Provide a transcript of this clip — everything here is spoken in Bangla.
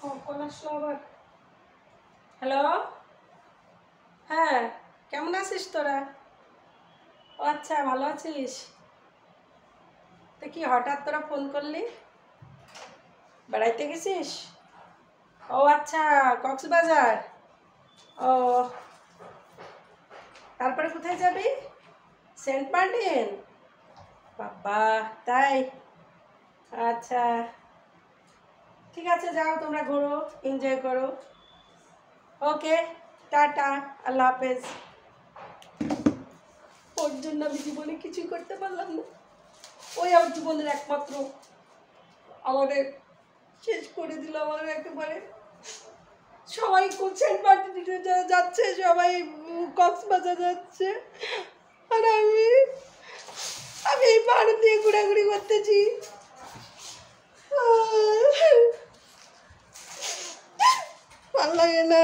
কখন আসলো আবার? হ্যালো, হ্যাঁ, কেমন আছিস তোরা? ও আচ্ছা, ভালো আছিস? তো কি হঠাৎ তোরা ফোন করলি? বেড়াইতে গেছিস? ও আচ্ছা, কক্সবাজার। ও, তারপরে কোথায় যাবি? Saint Martin. বাবা, তাই? আচ্ছা, ঠিক আছে, যাও তোমরা ঘোরো, এনজয় করো। ওকে, টাটা, আল্লাহ হাফেজ। ওর জন্য আমি জীবনে কিছুই করতে পারলাম না। ওই আমার জীবনের একমাত্র, আমাদের শেষ করে দিল আমার একেবারে। সবাই সেন্ট মার্টিনে যাচ্ছে, সবাই কক্সবাজার যাচ্ছে, আর আমি আমি এই পাহাড় দিয়ে ঘোরাঘুরি করতেছি। ভাল লাগে না।